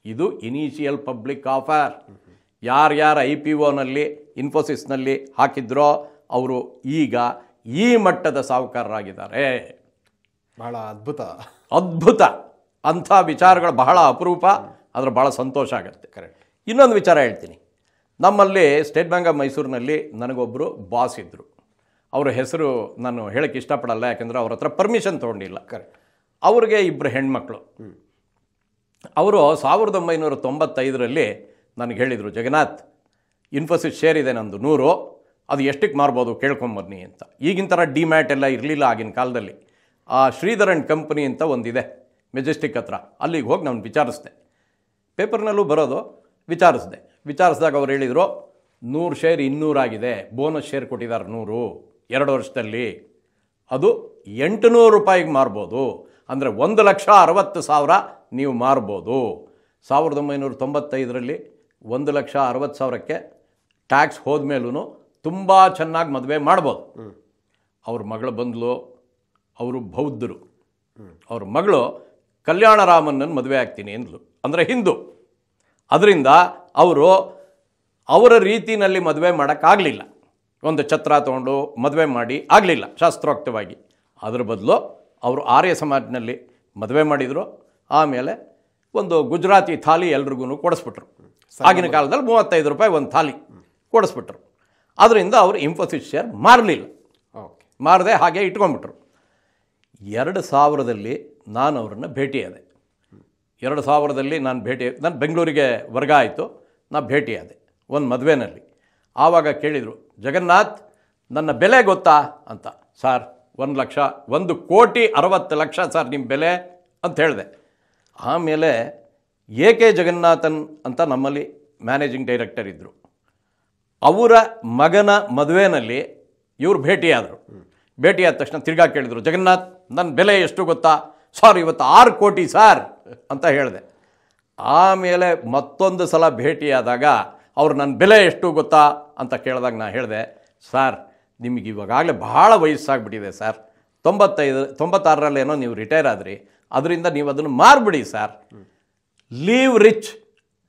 Speaker 2: ಇದು ಇನಿಷಿಯಲ್ ಪಬ್ಲಿಕ್ ಆಫರ್. ಯಾರ್ಯಾರು IPOನಲ್ಲಿ ಇನ್ಫೋಸಿಸ್ನಲ್ಲಿ ಹಾಕಿದ್ರೋ ಅವರು ಈಗ ಈ ಮಟ್ಟದ ಸಾಹುಕಾರರಾಗಿದ್ದಾರೆ.
Speaker 1: ಬಹಳ ಅದ್ಭುತ.
Speaker 2: ಅದ್ಭುತ. ಅಂಥ ವಿಚಾರಗಳು ಬಹಳ ಅಪರೂಪ. ಆದರೆ ಭಾಳ ಸಂತೋಷ ಆಗುತ್ತೆ.
Speaker 1: ಕರೆಕ್ಟ್.
Speaker 2: ಇನ್ನೊಂದು ವಿಚಾರ ಹೇಳ್ತೀನಿ. ನಮ್ಮಲ್ಲಿ ಸ್ಟೇಟ್ ಬ್ಯಾಂಕ್ ಆಫ್ ಮೈಸೂರಿನಲ್ಲಿ ನನಗೊಬ್ಬರು ಬಾಸ್ ಇದ್ದರು. ಅವರ ಹೆಸರು ನಾನು ಹೇಳೋಕ್ಕೆ ಇಷ್ಟಪಡಲ್ಲ, ಯಾಕೆಂದರೆ ಅವ್ರ ಹತ್ರ ಪರ್ಮಿಷನ್ ತೊಗೊಂಡಿಲ್ಲ.
Speaker 1: ಕರೆಕ್ಟ್.
Speaker 2: ಅವ್ರಿಗೆ 2 ಹೆಣ್ಮಕ್ಳು. ಅವರು 1995ರಲ್ಲಿ ನನಗೆ ಹೇಳಿದರು, ಜಗನ್ನಾಥ್, ಇನ್ಫೋಸಿಸ್ ಶೇರ್ ಇದೆ ನಂದು 100, ಅದು ಎಷ್ಟಕ್ಕೆ ಮಾರ್ಬೋದು ಕೇಳ್ಕೊಂಬನ್ನಿ ಅಂತ. ಈಗಿನ ಥರ ಡಿಮ್ಯಾಟ್ ಎಲ್ಲ ಇರಲಿಲ್ಲ ಆಗಿನ ಕಾಲದಲ್ಲಿ. ಆ ಶ್ರೀಧರ್ ಆ್ಯಂಡ್ ಕಂಪನಿ ಅಂತ ಒಂದಿದೆ ಮೆಜೆಸ್ಟಿಕ್ ಹತ್ರ, ಅಲ್ಲಿಗೆ ಹೋಗಿ ನಾನು ವಿಚಾರಿಸಿದೆ. ಪೇಪರ್ನಲ್ಲೂ ಬರೋದು. ವಿಚಾರಿಸಿದಾಗ ಅವ್ರು ಹೇಳಿದರು, 100 ಶೇರ್ 200 ಆಗಿದೆ, ಬೋನಸ್ ಶೇರ್ ಕೊಟ್ಟಿದ್ದಾರೆ 100 2 ವರ್ಷದಲ್ಲಿ, ಅದು 800 ರೂಪಾಯಿಗೆ ಮಾರ್ಬೋದು. ಅಂದರೆ 1,60,000 ನೀವು ಮಾರ್ಬೋದು. 1995ರಲ್ಲಿ 1,60,000ಕ್ಕೆ ಟ್ಯಾಕ್ಸ್ ಹೋದ್ಮೇಲೂ ತುಂಬ ಚೆನ್ನಾಗಿ ಮದುವೆ ಮಾಡ್ಬೋದು. ಅವ್ರ ಮಗಳು ಬಂದಳು, ಅವರು ಬೌದ್ಧರು. ಅವ್ರ ಮಗಳು ಕಲ್ಯಾಣರಾಮನ್ನನ್ನು ಮದುವೆ ಆಗ್ತೀನಿ ಅಂದ್ಲು, ಅಂದರೆ ಹಿಂದೂ. ಅದರಿಂದ ಅವರು ಅವರ ರೀತಿಯಲ್ಲಿ ಮದುವೆ ಮಾಡೋಕ್ಕಾಗಲಿಲ್ಲ. ಒಂದು ಛತ್ರ ತೊಗೊಂಡು ಮದುವೆ ಮಾಡಿ ಆಗಲಿಲ್ಲ ಶಾಸ್ತ್ರೋಕ್ತವಾಗಿ. ಅದರ ಬದಲು ಅವರು ಆರ್ಯ ಸಮಾಜನಲ್ಲಿ ಮದುವೆ ಮಾಡಿದರು. ಆಮೇಲೆ ಒಂದು ಗುಜರಾತಿ ಥಾಲಿ ಎಲ್ರಿಗೂ ಕೊಡಿಸ್ಬಿಟ್ರು. ಆಗಿನ ಕಾಲದಲ್ಲಿ 35 ರೂಪಾಯಿ ಒಂದು ಥಾಲಿ ಕೊಡಿಸ್ಬಿಟ್ರು. ಅದರಿಂದ ಅವರು ಇನ್ಫೋಸಿಸ್ ಶೇರ್ ಮಾರಲಿಲ್ಲ. ಮಾರದೆ ಹಾಗೆ ಇಟ್ಕೊಂಡ್ಬಿಟ್ರು. 2000ದಲ್ಲಿ ನಾನು ಅವರನ್ನು ಭೇಟಿಯಾದೆ. 2000ದಲ್ಲಿ ನಾನು ಬೆಂಗಳೂರಿಗೆ ವರ್ಗ ಆಯಿತು. ನಾನು ಭೇಟಿಯಾದೆ ಒಂದು ಮದುವೆನಲ್ಲಿ. ಆವಾಗ ಕೇಳಿದರು, ಜಗನ್ನಾಥ್, ನನ್ನ ಬೆಲೆ ಗೊತ್ತಾ ಅಂತ. ಸರ್, 1,60,000 ಸರ್ ನಿಮ್ಮ ಬೆಲೆ ಅಂತ ಹೇಳಿದೆ. ಆಮೇಲೆ ಎ.ಕೆ. ಜಗನ್ನಾಥನ್ ಅಂತ ನಮ್ಮಲ್ಲಿ ಮ್ಯಾನೇಜಿಂಗ್ ಡೈರೆಕ್ಟರ್ ಇದ್ದರು. ಅವರ ಮಗನ ಮದುವೆನಲ್ಲಿ ಇವರು ಭೇಟಿಯಾದರು. ಭೇಟಿಯಾದ ತಕ್ಷಣ ತಿರ್ಗಾ ಕೇಳಿದರು, ಜಗನ್ನಾಥ್ ನನ್ನ ಬೆಲೆ ಎಷ್ಟು ಗೊತ್ತಾ? ಸರ್ ಇವತ್ತು 6 ಕೋಟಿ ಸಾರ್ ಅಂತ ಹೇಳಿದೆ. ಆಮೇಲೆ ಮತ್ತೊಂದು ಸಲ ಭೇಟಿಯಾದಾಗ ಅವ್ರು ನನ್ನ ಬೆಲೆ ಎಷ್ಟು ಗೊತ್ತಾ ಅಂತ ಕೇಳಿದಾಗ ನಾನು ಹೇಳಿದೆ, ಸರ್ ನಿಮಗೆ ಇವಾಗಲೇ ಭಾಳ ವಯಸ್ಸಾಗ್ಬಿಟ್ಟಿದೆ ಸರ್, 96ರಲ್ಲೇನೋ ನೀವು ರಿಟೈರ್ ಆದ್ರಿ, ಅದರಿಂದ ನೀವು ಅದನ್ನು ಮಾರ್ಬಿಡಿ sir, leave rich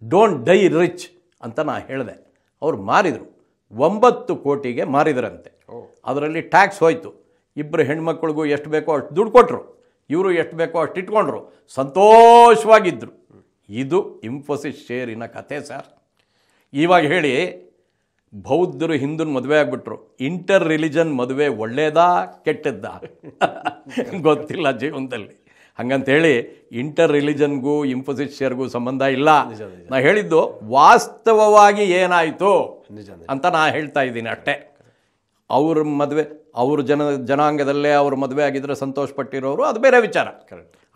Speaker 2: don't die rich ಅಂತ ನಾನು ಹೇಳಿದೆ. ಅವ್ರು ಮಾರಿದರು, 9 ಕೋಟಿಗೆ ಮಾರಿದ್ರಂತೆ. ಅದರಲ್ಲಿ ಟ್ಯಾಕ್ಸ್ ಹೋಯಿತು. ಇಬ್ಬರು ಹೆಣ್ಮಕ್ಳಿಗೂ ಎಷ್ಟು ಬೇಕೋ ಅಷ್ಟು ದುಡ್ಡು ಕೊಟ್ಟರು, ಇವರು ಎಷ್ಟು ಬೇಕೋ ಅಷ್ಟು ಇಟ್ಕೊಂಡ್ರು, ಸಂತೋಷವಾಗಿದ್ದರು. ಇದು ಇನ್ಫೋಸಿಸ್ ಶೇರಿನ ಕಥೆ ಸರ್. ಇವಾಗ ಹೇಳಿ, ಬೌದ್ಧರು ಹಿಂದೂ ಮದುವೆ ಆಗಿಬಿಟ್ರು, ಇಂಟರ್ ರಿಲಿಜನ್ ಮದುವೆ ಒಳ್ಳೇದಾ ಕೆಟ್ಟದ್ದಾ ಗೊತ್ತಿಲ್ಲ ಜೀವನದಲ್ಲಿ. ಹಂಗಂತೇಳಿ ಇಂಟರ್ ರಿಲಿಜನ್ಗೂ ಇನ್ಫೋಸಿಸ್ ಶೇರ್ಗೂ ಸಂಬಂಧ ಇಲ್ಲ. ನಾ ಹೇಳಿದ್ದು ವಾಸ್ತವವಾಗಿ ಏನಾಯಿತು ಅಂತ ನಾ ಹೇಳ್ತಾ ಇದ್ದೀನಿ ಅಷ್ಟೇ. ಅವ್ರ ಮದುವೆ ಅವ್ರ ಜನಾಂಗದಲ್ಲೇ ಅವ್ರ ಮದುವೆ ಆಗಿದ್ರೆ ಸಂತೋಷಪಟ್ಟಿರೋರು ಅದು ಬೇರೆ ವಿಚಾರ.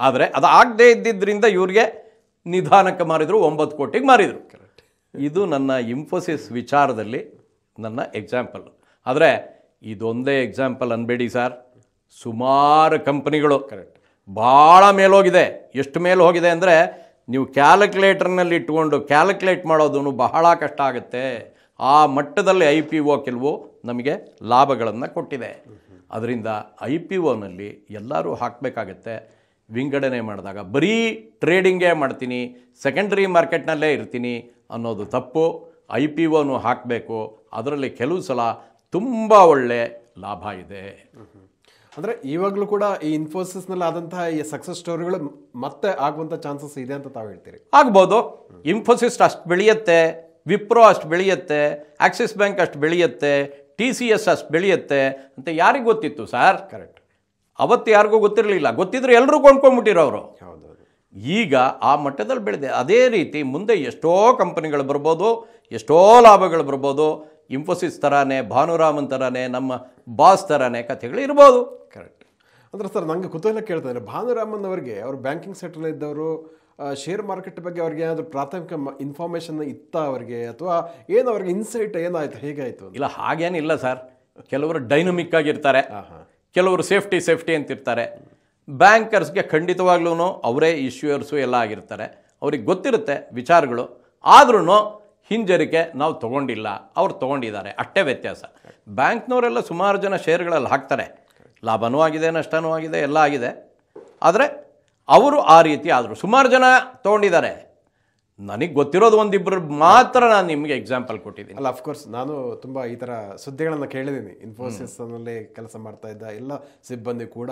Speaker 2: ಆದರೆ ಅದು ಆಗದೇ ಇದ್ದಿದ್ದರಿಂದ ಇವ್ರಿಗೆ ನಿಧಾನಕ್ಕೆ ಮಾರಿದರು, 9 ಕೋಟಿಗೆ ಮಾರಿದರು. ಇದು ನನ್ನ ಇನ್ಫೋಸಿಸ್ ವಿಚಾರದಲ್ಲಿ ನನ್ನ ಎಕ್ಸಾಂಪಲ್. ಆದರೆ ಇದೊಂದೇ ಎಕ್ಸಾಂಪಲ್ ಅನ್ಬೇಡಿ ಸರ್, ಸುಮಾರು ಕಂಪನಿಗಳು ಭಾಳ ಮೇಲೋಗಿದೆ. ಎಷ್ಟು ಮೇಲೆ ಹೋಗಿದೆ ಅಂದರೆ ನೀವು ಕ್ಯಾಲ್ಕುಲೇಟರ್ನಲ್ಲಿ ಇಟ್ಕೊಂಡು ಕ್ಯಾಲ್ಕುಲೇಟ್ ಮಾಡೋದು ಬಹಳ ಕಷ್ಟ ಆಗುತ್ತೆ. ಆ ಮಟ್ಟದಲ್ಲಿ IPO ಕೆಲವು ನಮಗೆ ಲಾಭಗಳನ್ನು ಕೊಟ್ಟಿದೆ. ಅದರಿಂದ IPOನಲ್ಲಿ ಎಲ್ಲರೂ ಹಾಕಬೇಕಾಗತ್ತೆ. ವಿಂಗಡಣೆ ಮಾಡಿದಾಗ ಬರೀ ಟ್ರೇಡಿಂಗೇ ಮಾಡ್ತೀನಿ, ಸೆಕೆಂಡ್ರಿ ಮಾರ್ಕೆಟ್ನಲ್ಲೇ ಇರ್ತೀನಿ ಅನ್ನೋದು ತಪ್ಪು. IPOನೂ ಹಾಕಬೇಕು. ಅದರಲ್ಲಿ ಕೆಲವು ಸಲ ತುಂಬ ಒಳ್ಳೆ ಲಾಭ ಇದೆ.
Speaker 1: ಅಂದರೆ ಇವಾಗಲೂ ಕೂಡ ಈ ಇನ್ಫೋಸಿಸ್ನಲ್ಲಿ ಆದಂತಹ ಈ ಸಕ್ಸಸ್ ಸ್ಟೋರಿಗಳು ಮತ್ತೆ ಆಗುವಂಥ ಚಾನ್ಸಸ್ ಇದೆ ಅಂತ ತಾವು ಹೇಳ್ತೀರಿ?
Speaker 2: ಆಗ್ಬೋದು. ಇನ್ಫೋಸಿಸ್ ಅಷ್ಟು ಬೆಳೆಯುತ್ತೆ, ವಿಪ್ರೋ ಅಷ್ಟು ಬೆಳೆಯುತ್ತೆ, ಆಕ್ಸಿಸ್ ಬ್ಯಾಂಕ್ ಅಷ್ಟು ಬೆಳೆಯುತ್ತೆ, TCS ಅಷ್ಟು ಬೆಳೆಯುತ್ತೆ ಅಂತ ಯಾರಿಗೆ ಗೊತ್ತಿತ್ತು ಸರ್?
Speaker 1: ಕರೆಕ್ಟ್.
Speaker 2: ಅವತ್ತು ಯಾರಿಗೂ ಗೊತ್ತಿರಲಿಲ್ಲ. ಗೊತ್ತಿದ್ರೆ ಎಲ್ಲರೂ ಕೊಂಡ್ಕೊಂಡ್ಬಿಟ್ಟಿರೋರು.
Speaker 1: ಹೌದು.
Speaker 2: ಈಗ ಆ ಮಟ್ಟದಲ್ಲಿ ಬೆಳೆದಿದೆ. ಅದೇ ರೀತಿ ಮುಂದೆ ಎಷ್ಟೋ ಕಂಪನಿಗಳು ಬರ್ಬೋದು, ಎಷ್ಟೋ ಲಾಭಗಳು ಬರ್ಬೋದು. ಇನ್ಫೋಸಿಸ್ ಥರನೇ, ಭಾನುರಾಮನ್ ಥರನೇ, ನಮ್ಮ ಬಾಸ್ ಥರನೇ ಕಥೆಗಳು ಇರ್ಬೋದು.
Speaker 1: ಕರೆಕ್ಟ್. ಅಂದರೆ ಸರ್ ನನಗೆ ಕುತೂಹಲ ಕೇಳ್ತಾರೆ, ಭಾನುರಾಮನ್ ಅವರಿಗೆ ಅವರು ಬ್ಯಾಂಕಿಂಗ್ ಸೆಕ್ಟರ್ನಲ್ಲಿ ಇದ್ದವರು, ಶೇರ್ ಮಾರ್ಕೆಟ್ ಬಗ್ಗೆ ಅವ್ರಿಗೆ ಏನಾದರೂ ಪ್ರಾಥಮಿಕ ಇನ್ಫಾರ್ಮೇಷನ್ ಇತ್ತ ಅವರಿಗೆ, ಅಥವಾ ಏನು ಅವ್ರಿಗೆ ಇನ್ಸೈಟ್ ಏನಾಯಿತು, ಹೇಗಾಯಿತು?
Speaker 2: ಇಲ್ಲ, ಹಾಗೇನಿಲ್ಲ ಸರ್. ಕೆಲವರು ಡೈನಮಿಕ್ ಆಗಿರ್ತಾರೆ, ಕೆಲವರು ಸೇಫ್ಟಿ ಅಂತಿರ್ತಾರೆ. ಬ್ಯಾಂಕರ್ಸ್ಗೆ ಖಂಡಿತವಾಗ್ಲೂ ಅವರೇ ಇಶ್ಯೂಯರ್ಸು ಎಲ್ಲ ಆಗಿರ್ತಾರೆ, ಅವ್ರಿಗೆ ಗೊತ್ತಿರುತ್ತೆ ವಿಚಾರಗಳು. ಆದ್ರೂ ಹಿಂಜರಿಕೆ ನಾವು ತೊಗೊಂಡಿಲ್ಲ, ಅವ್ರು ತೊಗೊಂಡಿದ್ದಾರೆ, ಅಷ್ಟೇ ವ್ಯತ್ಯಾಸ. ಬ್ಯಾಂಕ್ನವರೆಲ್ಲ ಸುಮಾರು ಜನ ಶೇರ್ಗಳಲ್ಲಿ ಹಾಕ್ತಾರೆ, ಲಾಭನೂ ಆಗಿದೆ, ನಷ್ಟನೂ ಆಗಿದೆ, ಎಲ್ಲ ಆಗಿದೆ. ಆದರೆ ಅವರು ಆ ರೀತಿ ಆದರು. ಸುಮಾರು ಜನ ತೊಗೊಂಡಿದ್ದಾರೆ. ನನಗೆ ಗೊತ್ತಿರೋದು ಒಂದಿಬ್ಬರು ಮಾತ್ರ ನಾನು ನಿಮಗೆ ಎಕ್ಸಾಂಪಲ್ ಕೊಟ್ಟಿದ್ದೀನಿ.
Speaker 1: ಅಲ್ಲ, ಅಫ್ಕೋರ್ಸ್ ನಾನು ತುಂಬ ಈ ಥರ ಸುದ್ದಿಗಳನ್ನು ಕೇಳಿದ್ದೀನಿ. ಇನ್ಫೋಸಿಸ್ನಲ್ಲಿ ಕೆಲಸ ಮಾಡ್ತಾ ಇದ್ದ ಎಲ್ಲ ಸಿಬ್ಬಂದಿ ಕೂಡ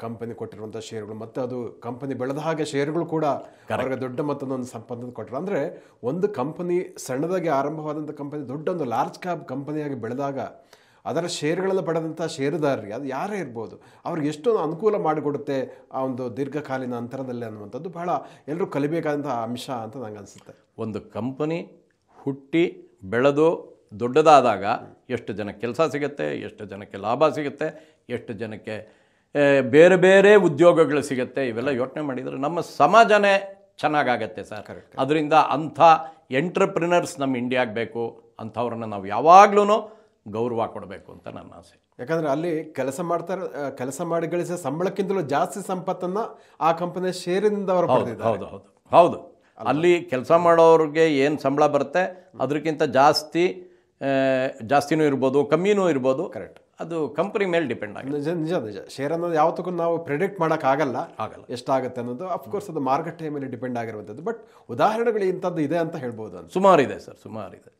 Speaker 1: ಕಂಪನಿ ಕೊಟ್ಟಿರುವಂಥ ಶೇರ್ಗಳು, ಮತ್ತು ಅದು ಕಂಪನಿ ಬೆಳೆದ ಹಾಗೆ ಶೇರ್ಗಳು ಕೂಡ ಅವ್ರಿಗೆ ದೊಡ್ಡ ಮೊತ್ತದ ಒಂದು ಸಂಪತ್ತು ಕೊಟ್ಟರು. ಅಂದರೆ ಒಂದು ಕಂಪನಿ ಸಣ್ಣದಾಗಿ ಆರಂಭವಾದಂಥ ಕಂಪನಿ ದೊಡ್ಡ ಒಂದು ಲಾರ್ಜ್ ಕ್ಯಾಪ್ ಕಂಪನಿಯಾಗಿ ಬೆಳೆದಾಗ ಅದರ ಶೇರ್ಗಳನ್ನು ಪಡೆದಂಥ ಷೇರುದಾರರಿಗೆ ಅದು ಯಾರೇ ಇರ್ಬೋದು, ಅವ್ರಿಗೆ ಎಷ್ಟೊಂದು ಅನುಕೂಲ ಮಾಡಿಕೊಡುತ್ತೆ ಆ ಒಂದು ದೀರ್ಘಕಾಲೀನ ಅಂತರದಲ್ಲಿ ಅನ್ನುವಂಥದ್ದು ಬಹಳ ಎಲ್ಲರೂ ಕಲಿಬೇಕಾದಂಥ ಅಂಶ ಅಂತ ನಂಗೆ ಅನಿಸುತ್ತೆ.
Speaker 2: ಒಂದು ಕಂಪನಿ ಹುಟ್ಟಿ ಬೆಳೆದು ದೊಡ್ಡದಾದಾಗ ಎಷ್ಟು ಜನಕ್ಕೆ ಕೆಲಸ ಸಿಗುತ್ತೆ, ಎಷ್ಟು ಜನಕ್ಕೆ ಲಾಭ ಸಿಗುತ್ತೆ, ಎಷ್ಟು ಜನಕ್ಕೆ ಬೇರೆ ಬೇರೆ ಉದ್ಯೋಗಗಳು ಸಿಗುತ್ತೆ, ಇವೆಲ್ಲ ಯೋಚನೆ ಮಾಡಿದರೆ ನಮ್ಮ ಸಮಾಜನೇ ಚೆನ್ನಾಗಾಗತ್ತೆ ಸರ್. ಅದರಿಂದ ಅಂಥ ಎಂಟ್ರಪ್ರಿನರ್ಸ್ ನಮ್ಮ ಇಂಡಿಯಾಗೆ ಬೇಕು. ಅಂಥವ್ರನ್ನ ನಾವು ಯಾವಾಗ್ಲೂ ಗೌರವ ಕೊಡಬೇಕು ಅಂತ ನನ್ನ ಆಸೆ.
Speaker 1: ಯಾಕಂದರೆ ಅಲ್ಲಿ ಕೆಲಸ ಮಾಡಿ ಗಳಿಸಿದ ಸಂಬಳಕ್ಕಿಂತಲೂ ಜಾಸ್ತಿ ಸಂಪತ್ತನ್ನು ಆ ಕಂಪನಿಯ ಶೇರಿನಿಂದ ಅವರು ಪಡೆದಿದ್ದಾರೆ.
Speaker 2: ಹೌದು. ಅಲ್ಲಿ ಕೆಲಸ ಮಾಡೋರಿಗೆ ಏನು ಸಂಬಳ ಬರುತ್ತೆ ಅದಕ್ಕಿಂತ ಜಾಸ್ತಿನೂ ಇರ್ಬೋದು, ಕಮ್ಮಿನೂ ಇರ್ಬೋದು. ಕರೆಕ್ಟ್. ಅದು ಕಂಪನಿ ಮೇಲೆ ಡಿಪೆಂಡ್ ಆಗುತ್ತೆ.
Speaker 1: ನಿಜ. ಶೇರ್ ಅನ್ನೋದು ಯಾವತ್ತಕ್ಕೂ ನಾವು ಪ್ರಿಡಿಕ್ಟ್ ಮಾಡೋಕ್ಕಾಗಲ್ಲ ಎಷ್ಟಾಗುತ್ತೆ ಅನ್ನೋದು. ಅಫ್ಕೋರ್ಸ್ ಅದು ಮಾರ್ಕೆಟ್ ಮೇಲೆ ಡಿಪೆಂಡ್ ಆಗಿರುವಂಥದ್ದು. ಬಟ್ ಉದಾಹರಣೆಗಳು ಇಂಥದ್ದು ಇದೆ ಅಂತ ಹೇಳ್ಬೋದು ಅಂತ.
Speaker 2: ಸುಮಾರಿದೆ ಸರ್, ಸುಮಾರಿದೆ.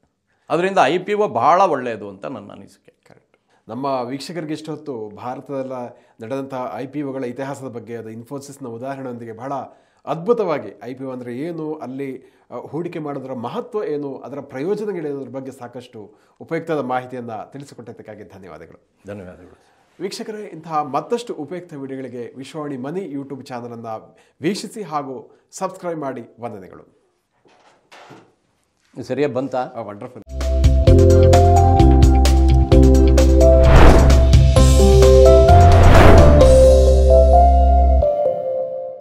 Speaker 2: ಅದರಿಂದ IPO ಬಹಳ ಒಳ್ಳೆಯದು ಅಂತ ನನ್ನ ಅನಿಸಿಕೆ.
Speaker 1: ಕರೆಕ್ಟ್. ನಮ್ಮ ವೀಕ್ಷಕರಿಗೆ ಇಷ್ಟು ಹೊತ್ತು ಭಾರತದಲ್ಲಿ ನಡೆದಂಥ IPOಗಳ ಇತಿಹಾಸದ ಬಗ್ಗೆ, ಅದು ಇನ್ಫೋಸಿಸ್ನ ಉದಾಹರಣೆಯೊಂದಿಗೆ ಬಹಳ ಅದ್ಭುತವಾಗಿ IPO ಅಂದರೆ ಏನು, ಅಲ್ಲಿ ಹೂಡಿಕೆ ಮಾಡೋದರ ಮಹತ್ವ ಏನು, ಅದರ ಪ್ರಯೋಜನಗಳೇನೋದ್ರ ಬಗ್ಗೆ ಸಾಕಷ್ಟು ಉಪಯುಕ್ತದ ಮಾಹಿತಿಯನ್ನು ತಿಳಿಸಿಕೊಟ್ಟದ್ದಕ್ಕಾಗಿ ಧನ್ಯವಾದಗಳು. ವೀಕ್ಷಕರೇ, ಇಂತಹ ಮತ್ತಷ್ಟು ಉಪಯುಕ್ತ ವಿಡಿಯೋಗಳಿಗೆ ವಿಶ್ವವಾಣಿ ಮನಿ ಯೂಟ್ಯೂಬ್ ಚಾನಲನ್ನು ವೀಕ್ಷಿಸಿ ಹಾಗೂ ಸಬ್ಸ್ಕ್ರೈಬ್ ಮಾಡಿ. ವಂದನೆಗಳು.
Speaker 2: ಸರಿಯಾ ಬಂತಾ?
Speaker 1: ವಂಡರ್ಫುಲ್.